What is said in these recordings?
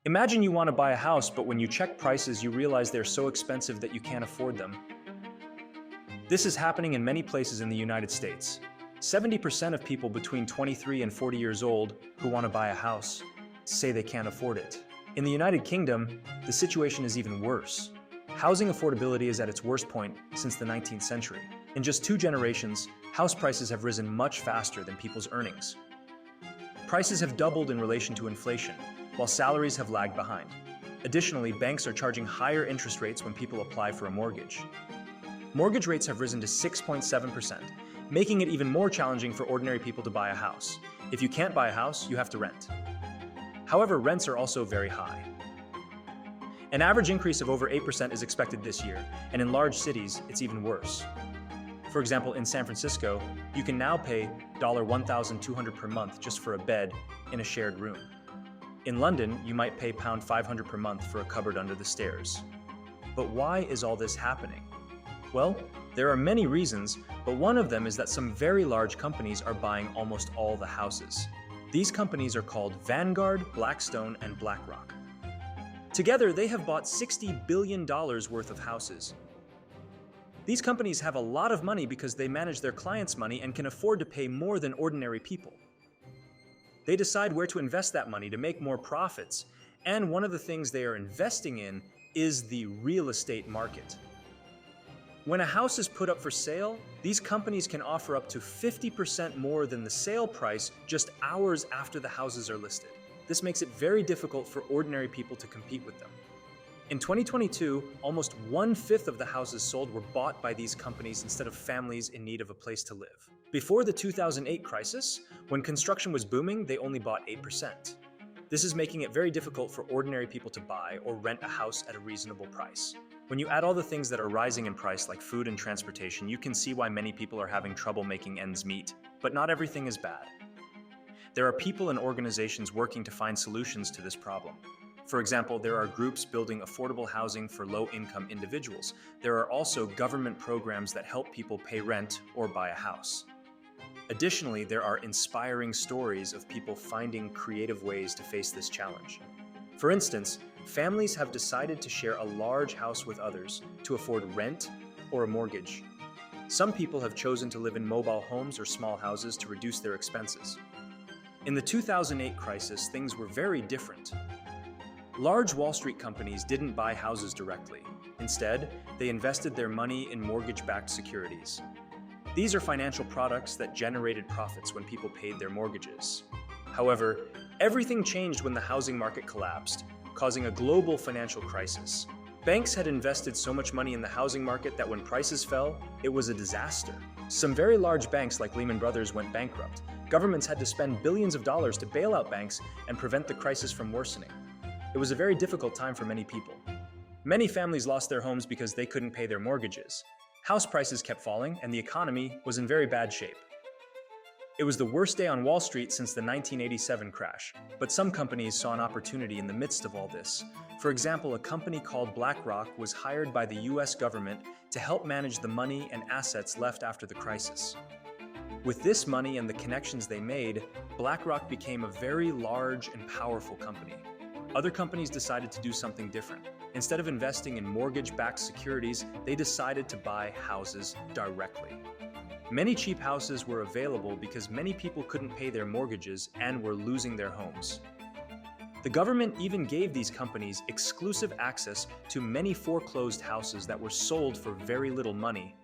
Imagine you want to buy a house, but when you check prices, you realize they're so expensive that you can't afford them. This is happening in many places in the United States. 70% of people between 23 and 40 years old who want to buy a house say they can't afford it. In the United Kingdom, the situation is even worse. Housing affordability is at its worst point since the 19th century. In just 2 generations, house prices have risen much faster than people's earnings. Prices have doubled in relation to inflation, while salaries have lagged behind. Additionally, banks are charging higher interest rates when people apply for a mortgage. Mortgage rates have risen to 6.7%, making it even more challenging for ordinary people to buy a house. If you can't buy a house, you have to rent. However, rents are also very high. An average increase of over 8% is expected this year, and in large cities, it's even worse. For example, in San Francisco, you can now pay $1,200 per month just for a bed in a shared room. In London, you might pay £500 per month for a cupboard under the stairs. But why is all this happening? Well, there are many reasons, but one of them is that some very large companies are buying almost all the houses. These companies are called Vanguard, Blackstone, and BlackRock. Together, they have bought $60 billion worth of houses. These companies have a lot of money because they manage their clients' money and can afford to pay more than ordinary people. They decide where to invest that money to make more profits, and one of the things they are investing in is the real estate market. When a house is put up for sale, these companies can offer up to 50% more than the sale price just hours after the houses are listed. This makes it very difficult for ordinary people to compete with them. In 2022, almost 1/5 of the houses sold were bought by these companies instead of families in need of a place to live. Before the 2008 crisis, when construction was booming, they only bought 8%. This is making it very difficult for ordinary people to buy or rent a house at a reasonable price. When you add all the things that are rising in price, like food and transportation, you can see why many people are having trouble making ends meet. But not everything is bad. There are people and organizations working to find solutions to this problem. For example, there are groups building affordable housing for low-income individuals. There are also government programs that help people pay rent or buy a house. Additionally, there are inspiring stories of people finding creative ways to face this challenge. For instance, families have decided to share a large house with others to afford rent or a mortgage. Some people have chosen to live in mobile homes or small houses to reduce their expenses. In the 2008 crisis, things were very different. Large Wall Street companies didn't buy houses directly. Instead, they invested their money in mortgage-backed securities. These are financial products that generated profits when people paid their mortgages. However, everything changed when the housing market collapsed, causing a global financial crisis. Banks had invested so much money in the housing market that when prices fell, it was a disaster. Some very large banks like Lehman Brothers went bankrupt. Governments had to spend billions of dollars to bail out banks and prevent the crisis from worsening. It was a very difficult time for many people. Many families lost their homes because they couldn't pay their mortgages. House prices kept falling, and the economy was in very bad shape. It was the worst day on Wall Street since the 1987 crash, but some companies saw an opportunity in the midst of all this. For example, a company called BlackRock was hired by the US government to help manage the money and assets left after the crisis. With this money and the connections they made, BlackRock became a very large and powerful company. Other companies decided to do something different. Instead of investing in mortgage-backed securities, they decided to buy houses directly. Many cheap houses were available because many people couldn't pay their mortgages and were losing their homes. The government even gave these companies exclusive access to many foreclosed houses that were sold for very little money,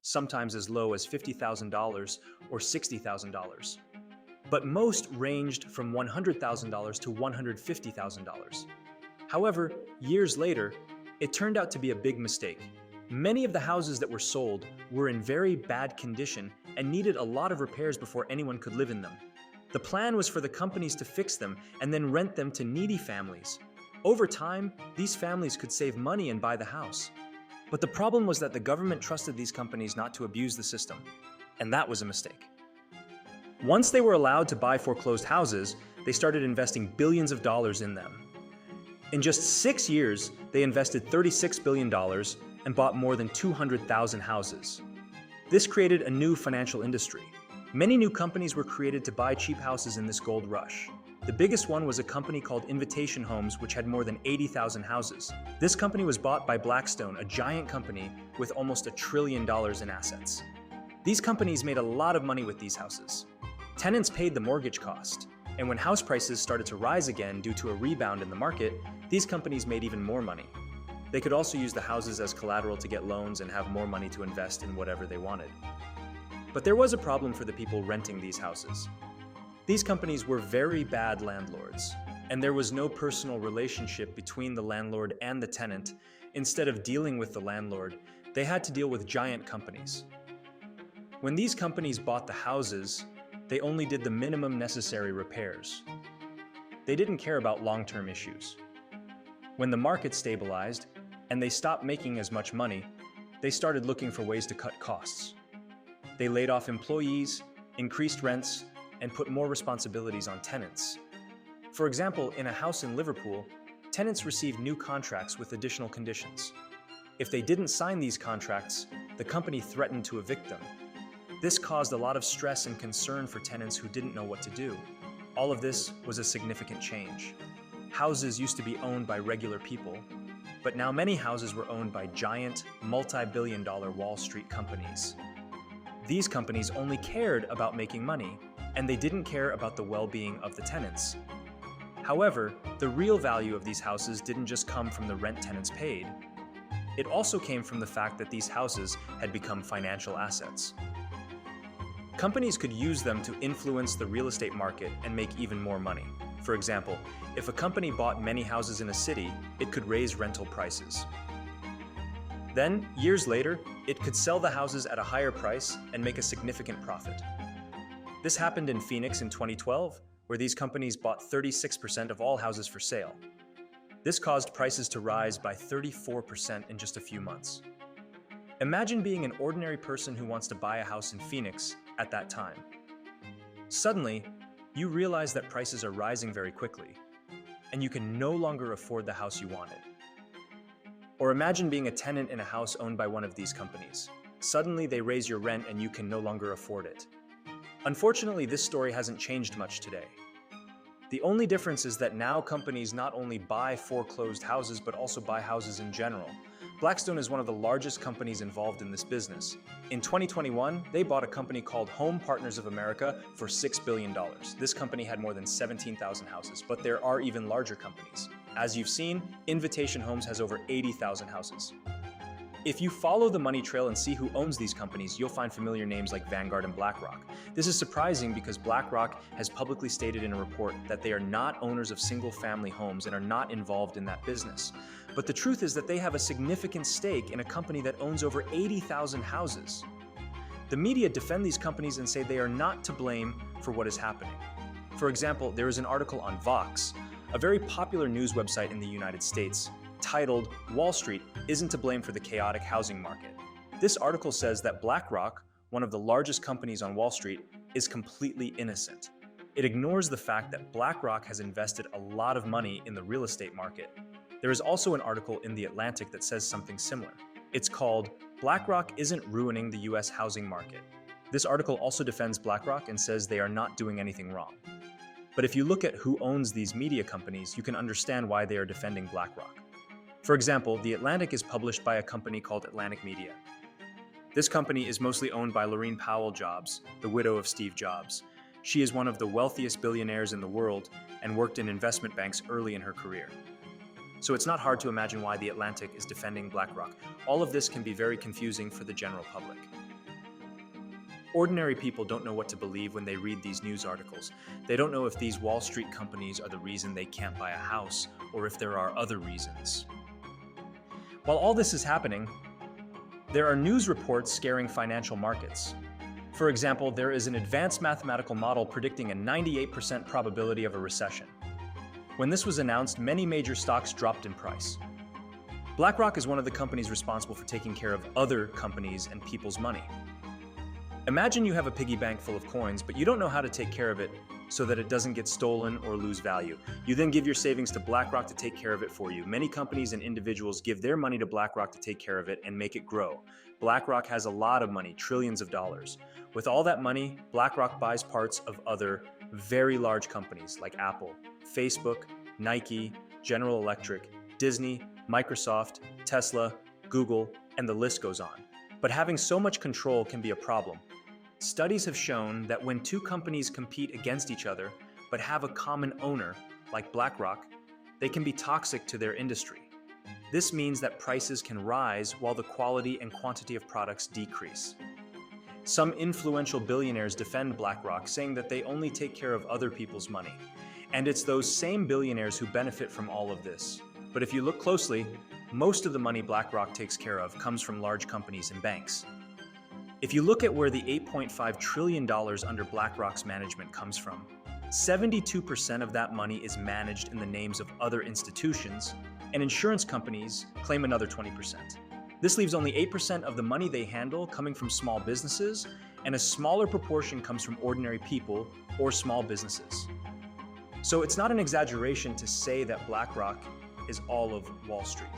sometimes as low as $50,000 or $60,000. But most ranged from $100,000 to $150,000. However, years later, it turned out to be a big mistake. Many of the houses that were sold were in very bad condition and needed a lot of repairs before anyone could live in them. The plan was for the companies to fix them and then rent them to needy families. Over time, these families could save money and buy the house. But the problem was that the government trusted these companies not to abuse the system, and that was a mistake. Once they were allowed to buy foreclosed houses, they started investing billions of dollars in them. In just 6 years, they invested $36 billion and bought more than 200,000 houses. This created a new financial industry. Many new companies were created to buy cheap houses in this gold rush. The biggest one was a company called Invitation Homes, which had more than 80,000 houses. This company was bought by Blackstone, a giant company with almost $1 trillion in assets. These companies made a lot of money with these houses. Tenants paid the mortgage cost, and when house prices started to rise again due to a rebound in the market, these companies made even more money. They could also use the houses as collateral to get loans and have more money to invest in whatever they wanted. But there was a problem for the people renting these houses. These companies were very bad landlords, and there was no personal relationship between the landlord and the tenant. Instead of dealing with the landlord, they had to deal with giant companies. When these companies bought the houses, they only did the minimum necessary repairs. They didn't care about long-term issues. When the market stabilized and they stopped making as much money, they started looking for ways to cut costs. They laid off employees, increased rents, and put more responsibilities on tenants. For example, in a house in Liverpool, tenants received new contracts with additional conditions. If they didn't sign these contracts, the company threatened to evict them. This caused a lot of stress and concern for tenants who didn't know what to do. All of this was a significant change. Houses used to be owned by regular people, but now many houses were owned by giant, multi-billion-dollar Wall Street companies. These companies only cared about making money, and they didn't care about the well-being of the tenants. However, the real value of these houses didn't just come from the rent tenants paid. It also came from the fact that these houses had become financial assets. Companies could use them to influence the real estate market and make even more money. For example, if a company bought many houses in a city, it could raise rental prices. Then, years later, it could sell the houses at a higher price and make a significant profit. This happened in Phoenix in 2012, where these companies bought 36% of all houses for sale. This caused prices to rise by 34% in just a few months. Imagine being an ordinary person who wants to buy a house in Phoenix at that time. Suddenly, you realize that prices are rising very quickly, and you can no longer afford the house you wanted. Or imagine being a tenant in a house owned by one of these companies. Suddenly, they raise your rent and you can no longer afford it. Unfortunately, this story hasn't changed much today. The only difference is that now companies not only buy foreclosed houses, but also buy houses in general. Blackstone is one of the largest companies involved in this business. In 2021, they bought a company called Home Partners of America for $6 billion. This company had more than 17,000 houses, but there are even larger companies. As you've seen, Invitation Homes has over 80,000 houses. If you follow the money trail and see who owns these companies, you'll find familiar names like Vanguard and BlackRock. This is surprising because BlackRock has publicly stated in a report that they are not owners of single-family homes and are not involved in that business. But the truth is that they have a significant stake in a company that owns over 80,000 houses. The media defend these companies and say they are not to blame for what is happening. For example, there is an article on Vox, a very popular news website in the United States, titled "Wall Street Isn't to Blame for the Chaotic Housing Market." This article says that BlackRock, one of the largest companies on Wall Street, is completely innocent. It ignores the fact that BlackRock has invested a lot of money in the real estate market. There is also an article in The Atlantic that says something similar. It's called "BlackRock Isn't Ruining the US Housing Market." This article also defends BlackRock and says they are not doing anything wrong. But if you look at who owns these media companies, you can understand why they are defending BlackRock. For example, The Atlantic is published by a company called Atlantic Media. This company is mostly owned by Laurene Powell Jobs, the widow of Steve Jobs. She is one of the wealthiest billionaires in the world and worked in investment banks early in her career. So it's not hard to imagine why The Atlantic is defending BlackRock. All of this can be very confusing for the general public. Ordinary people don't know what to believe when they read these news articles. They don't know if these Wall Street companies are the reason they can't buy a house, or if there are other reasons. While all this is happening, there are news reports scaring financial markets. For example, there is an advanced mathematical model predicting a 98% probability of a recession. When this was announced, many major stocks dropped in price. BlackRock is one of the companies responsible for taking care of other companies and people's money. Imagine you have a piggy bank full of coins, but you don't know how to take care of it so that it doesn't get stolen or lose value. You then give your savings to BlackRock to take care of it for you. Many companies and individuals give their money to BlackRock to take care of it and make it grow. BlackRock has a lot of money, trillions of dollars. With all that money, BlackRock buys parts of other very large companies like Apple, Facebook, Nike, General Electric, Disney, Microsoft, Tesla, Google, and the list goes on. But having so much control can be a problem. Studies have shown that when two companies compete against each other but have a common owner, like BlackRock, they can be toxic to their industry. This means that prices can rise while the quality and quantity of products decrease. Some influential billionaires defend BlackRock, saying that they only take care of other people's money. And it's those same billionaires who benefit from all of this. But if you look closely, most of the money BlackRock takes care of comes from large companies and banks. If you look at where the $8.5 trillion under BlackRock's management comes from, 72% of that money is managed in the names of other institutions, and insurance companies claim another 20%. This leaves only 8% of the money they handle coming from small businesses, and a smaller proportion comes from ordinary people or small businesses. So it's not an exaggeration to say that BlackRock is all of Wall Street.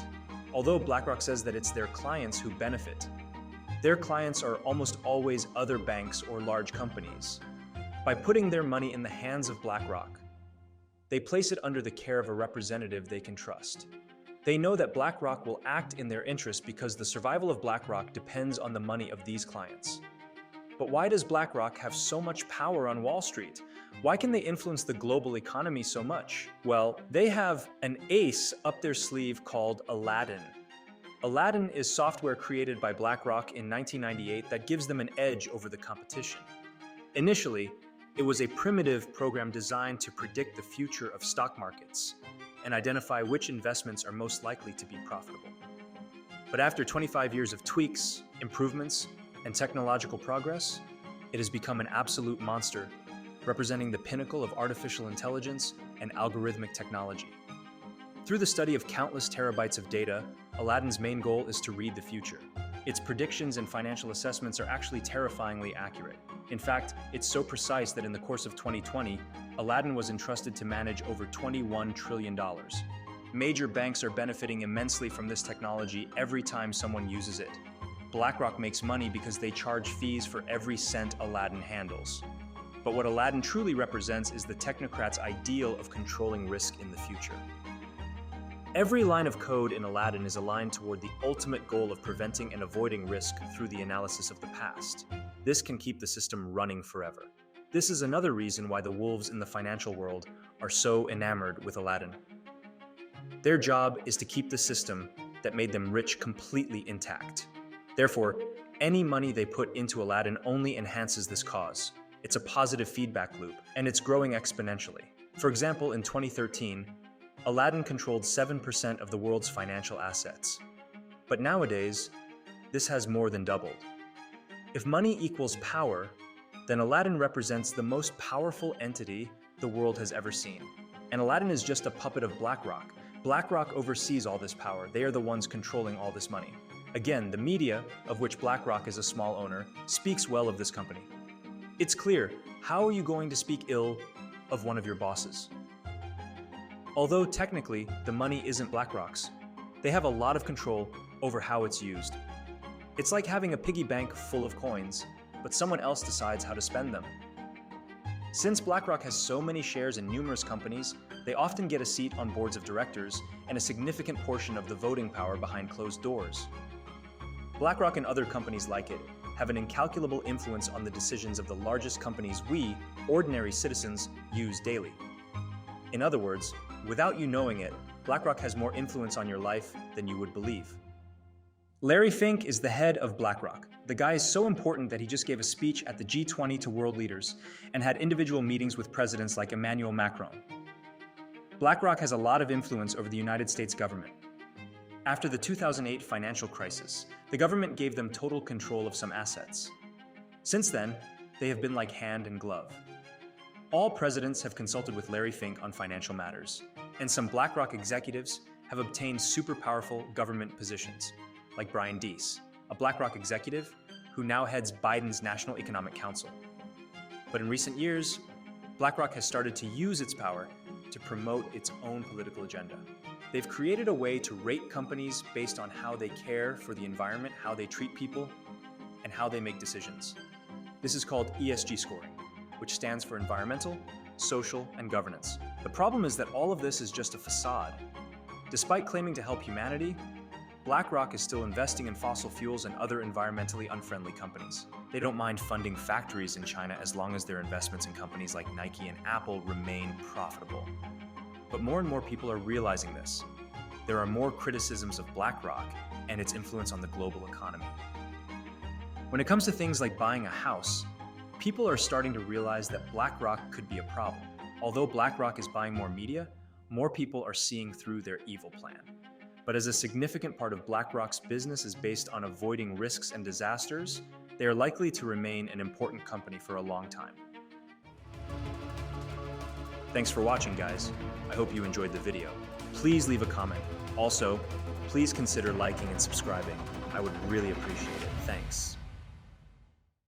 Although BlackRock says that it's their clients who benefit, their clients are almost always other banks or large companies. By putting their money in the hands of BlackRock, they place it under the care of a representative they can trust. They know that BlackRock will act in their interest because the survival of BlackRock depends on the money of these clients. But why does BlackRock have so much power on Wall Street? Why can they influence the global economy so much? Well, they have an ace up their sleeve called Aladdin. Aladdin is software created by BlackRock in 1998 that gives them an edge over the competition. Initially, it was a primitive program designed to predict the future of stock markets and identify which investments are most likely to be profitable. But after 25 years of tweaks, improvements, and technological progress, it has become an absolute monster, representing the pinnacle of artificial intelligence and algorithmic technology. Through the study of countless terabytes of data, Aladdin's main goal is to read the future. Its predictions and financial assessments are actually terrifyingly accurate. In fact, it's so precise that in the course of 2020, Aladdin was entrusted to manage over $21 trillion. Major banks are benefiting immensely from this technology every time someone uses it. BlackRock makes money because they charge fees for every cent Aladdin handles. But what Aladdin truly represents is the technocrat's ideal of controlling risk in the future. Every line of code in Aladdin is aligned toward the ultimate goal of preventing and avoiding risk through the analysis of the past. This can keep the system running forever. This is another reason why the wolves in the financial world are so enamored with Aladdin. Their job is to keep the system that made them rich completely intact. Therefore, any money they put into Aladdin only enhances this cause. It's a positive feedback loop, and it's growing exponentially. For example, in 2013, Aladdin controlled 7% of the world's financial assets. But nowadays, this has more than doubled. If money equals power, then Aladdin represents the most powerful entity the world has ever seen. And Aladdin is just a puppet of BlackRock. BlackRock oversees all this power. They are the ones controlling all this money. Again, the media, of which BlackRock is a small owner, speaks well of this company. It's clear, how are you going to speak ill of one of your bosses? Although technically, the money isn't BlackRock's, they have a lot of control over how it's used. It's like having a piggy bank full of coins, but someone else decides how to spend them. Since BlackRock has so many shares in numerous companies, they often get a seat on boards of directors and a significant portion of the voting power behind closed doors. BlackRock and other companies like it have an incalculable influence on the decisions of the largest companies we, ordinary citizens, use daily. In other words, without you knowing it, BlackRock has more influence on your life than you would believe. Larry Fink is the head of BlackRock. The guy is so important that he just gave a speech at the G20 to world leaders and had individual meetings with presidents like Emmanuel Macron. BlackRock has a lot of influence over the United States government. After the 2008 financial crisis, the government gave them total control of some assets. Since then, they have been like hand and glove. All presidents have consulted with Larry Fink on financial matters, and some BlackRock executives have obtained super powerful government positions, like Brian Deese, a BlackRock executive who now heads Biden's National Economic Council. But in recent years, BlackRock has started to use its power to promote its own political agenda. They've created a way to rate companies based on how they care for the environment, how they treat people, and how they make decisions. This is called ESG scoring. which stands for environmental, social, and governance. The problem is that all of this is just a facade. Despite claiming to help humanity, BlackRock is still investing in fossil fuels and other environmentally unfriendly companies. They don't mind funding factories in China as long as their investments in companies like Nike and Apple remain profitable. But more and more people are realizing this. There are more criticisms of BlackRock and its influence on the global economy. When it comes to things like buying a house, people are starting to realize that BlackRock could be a problem. Although BlackRock is buying more media, more people are seeing through their evil plan. But as a significant part of BlackRock's business is based on avoiding risks and disasters, they are likely to remain an important company for a long time. Thanks for watching, guys. I hope you enjoyed the video. Please leave a comment. Also, please consider liking and subscribing. I would really appreciate it. Thanks.